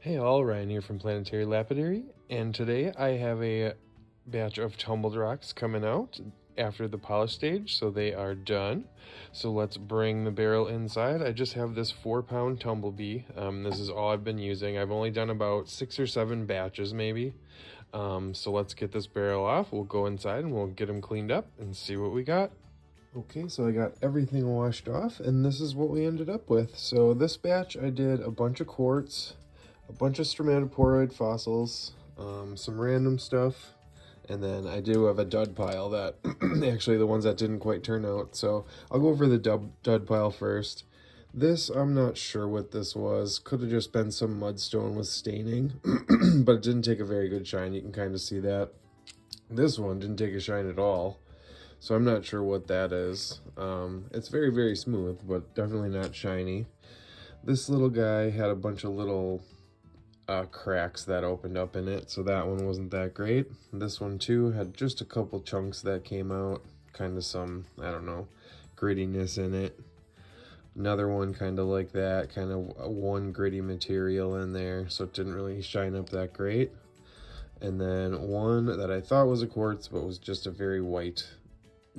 Hey all, Ryan here from Planetary Lapidary, and today I have a batch of tumbled rocks coming out after the polish stage, so they are done. So let's bring the barrel inside. I just have this 4-pound tumblebee. This is all I've been using. I've only done about 6 or 7 batches maybe. So let's get this barrel off. We'll go inside and we'll get them cleaned up and see what we got. Okay, so I got everything washed off, and this is what we ended up with. So this batch I did a bunch of quartz, a bunch of Stromatoporoid fossils, some random stuff, and then I do have a dud pile that, actually the ones that didn't quite turn out. So I'll go over the dud pile first. This, I'm not sure what this was. Could have just been some mudstone with staining, but it didn't take a very good shine. You can kind of see that. This one didn't take a shine at all. So I'm not sure what that is. It's very, very smooth, but definitely not shiny. This little guy had a bunch of little cracks that opened up in it, so that one wasn't that great. This one too had just a couple chunks that came out, kind of some, I don't know, grittiness in it. Another one kind of like that, kind of one gritty material in there, so it didn't really shine up that great. And then one that I thought was a quartz, but was just a very white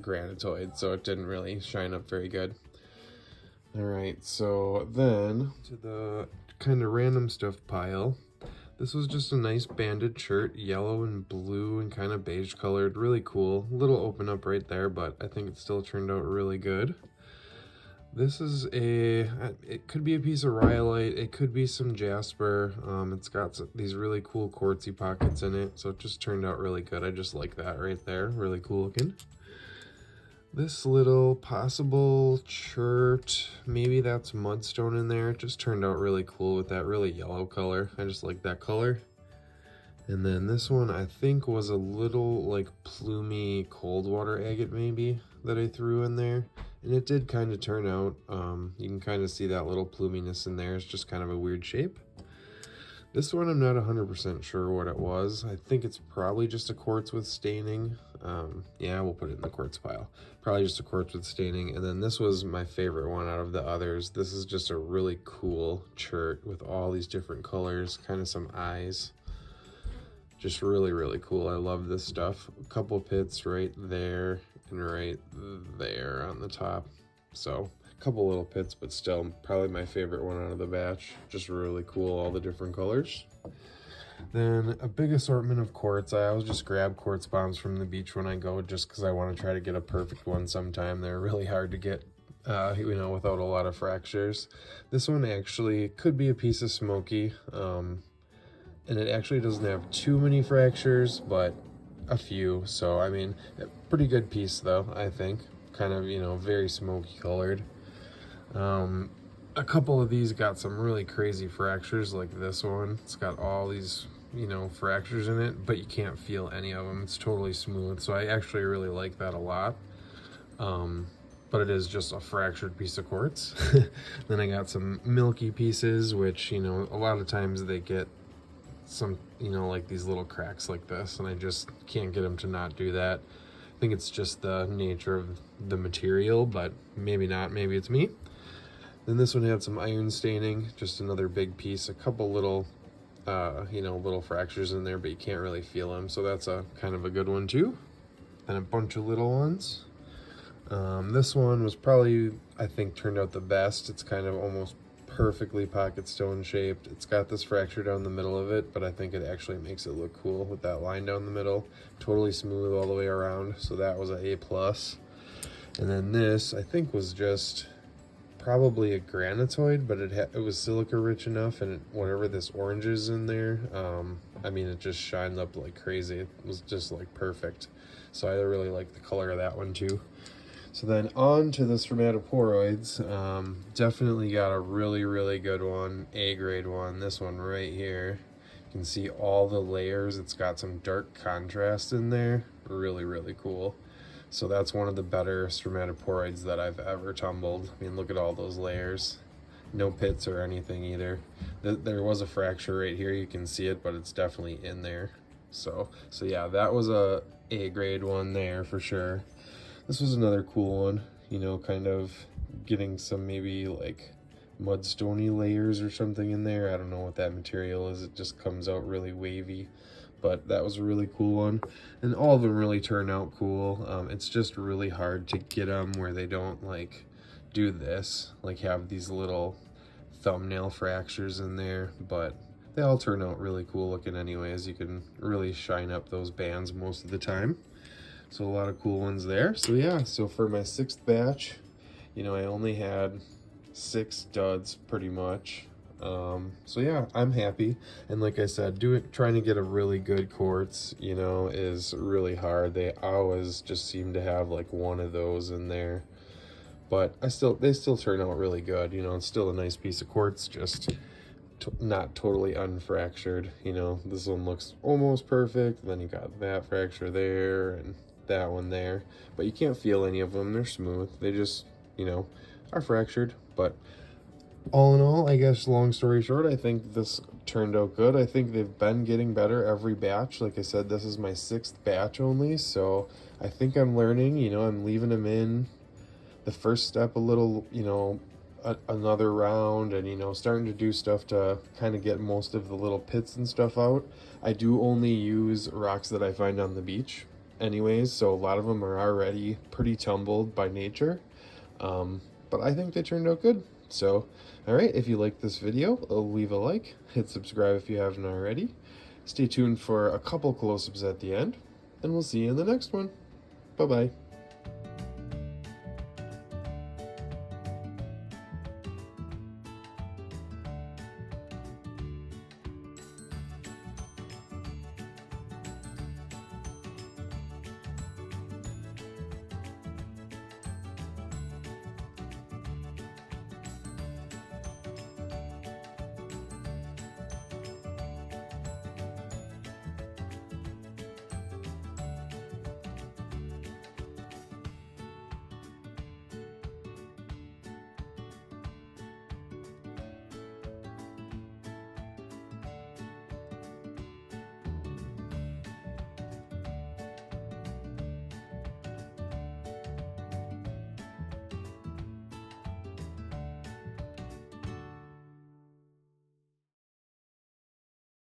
granitoid, so it didn't really shine up very good. All right, so then to the kind of random stuff pile. This was just a nice banded shirt, yellow and blue and kind of beige colored, really cool. A little open up right there, but I think it still turned out really good. This is it could be a piece of rhyolite, it could be some jasper. It's got these really cool quartzy pockets in it, so it just turned out really good. I just like that right there, really cool looking. This little possible chert, maybe that's mudstone in there. It just turned out really cool with that really yellow color. I just like that color. And then this one I think was a little like plumy cold water agate maybe that I threw in there. And it did kind of turn out. You can kind of see that little pluminess in there. It's just kind of a weird shape. This one I'm not 100% sure what it was. I think it's probably just a quartz with staining. Yeah, we'll put it in the quartz pile. Probably just a quartz with staining. And then this was my favorite one out of the others. This is just a really cool chert with all these different colors, kind of some eyes. Just really, really cool. I love this stuff. A couple pits right there and right there on the top. So a couple little pits, but still probably my favorite one out of the batch. Just really cool, all the different colors. Then a big assortment of quartz. I always just grab quartz bombs from the beach when I go, just because I want to try to get a perfect one sometime. They're really hard to get, without a lot of fractures. This one actually could be a piece of smoky, and it actually doesn't have too many fractures, but a few. So I mean, a pretty good piece though, I think. Kind of, very smoky colored. A couple of these got some really crazy fractures, like this one. It's got all these, fractures in it, but you can't feel any of them. It's totally smooth, so I actually really like that a lot. But it is just a fractured piece of quartz. Then I got some milky pieces, which, a lot of times they get some, like these little cracks like this, and I just can't get them to not do that. I think it's just the nature of the material, but maybe not, maybe it's me. Then this one had some iron staining, just another big piece, a couple little, little fractures in there, but you can't really feel them. So that's a kind of a good one too. And a bunch of little ones. This one was probably, I think, turned out the best. It's kind of almost perfectly pocket stone shaped. It's got this fracture down the middle of it, but I think it actually makes it look cool with that line down the middle. Totally smooth all the way around. So that was an A+. And then this, I think, was just probably a granitoid, but it was silica rich enough, and whatever this orange is in there, it just shined up like crazy. It was just like perfect. So I really like the color of that one too. So then on to the Stromatoporoids. Definitely got a really, really good one, A grade one. This one right here. You can see all the layers. It's got some dark contrast in there. Really, really cool. So that's one of the better Stromatoporoids that I've ever tumbled. I mean, look at all those layers. No pits or anything either. There was a fracture right here. You can see it, but it's definitely in there. So yeah, that was a A grade one there for sure. This was another cool one, kind of getting some maybe like mudstony layers or something in there. I don't know what that material is. It just comes out really wavy. But that was a really cool one. And all of them really turn out cool. It's just really hard to get them where they don't like do this, like have these little thumbnail fractures in there, but they all turn out really cool looking anyways. You can really shine up those bands most of the time. So a lot of cool ones there. So yeah, so for my 6th batch, you know, I only had 6 studs pretty much. So yeah, I'm happy. And like I said, trying to get a really good quartz, you know, is really hard. They always just seem to have like one of those in there. But they still turn out really good. You know, it's still a nice piece of quartz, just not totally unfractured. You know, this one looks almost perfect. Then you got that fracture there and that one there. But you can't feel any of them. They're smooth. They just, you know, are fractured. But all in all, I guess, long story short, I think this turned out good. I think they've been getting better every batch. Like I said, this is my 6th batch only. So I think I'm learning. You know, I'm leaving them in the first step a little, you know, another round, and you know, starting to do stuff to kind of get most of the little pits and stuff out. I do only use rocks that I find on the beach anyways, so a lot of them are already pretty tumbled by nature, but I think they turned out good. So all right, if you like this video, leave a like, hit subscribe if you haven't already, stay tuned for a couple close-ups at the end, and we'll see you in the next one. Bye bye.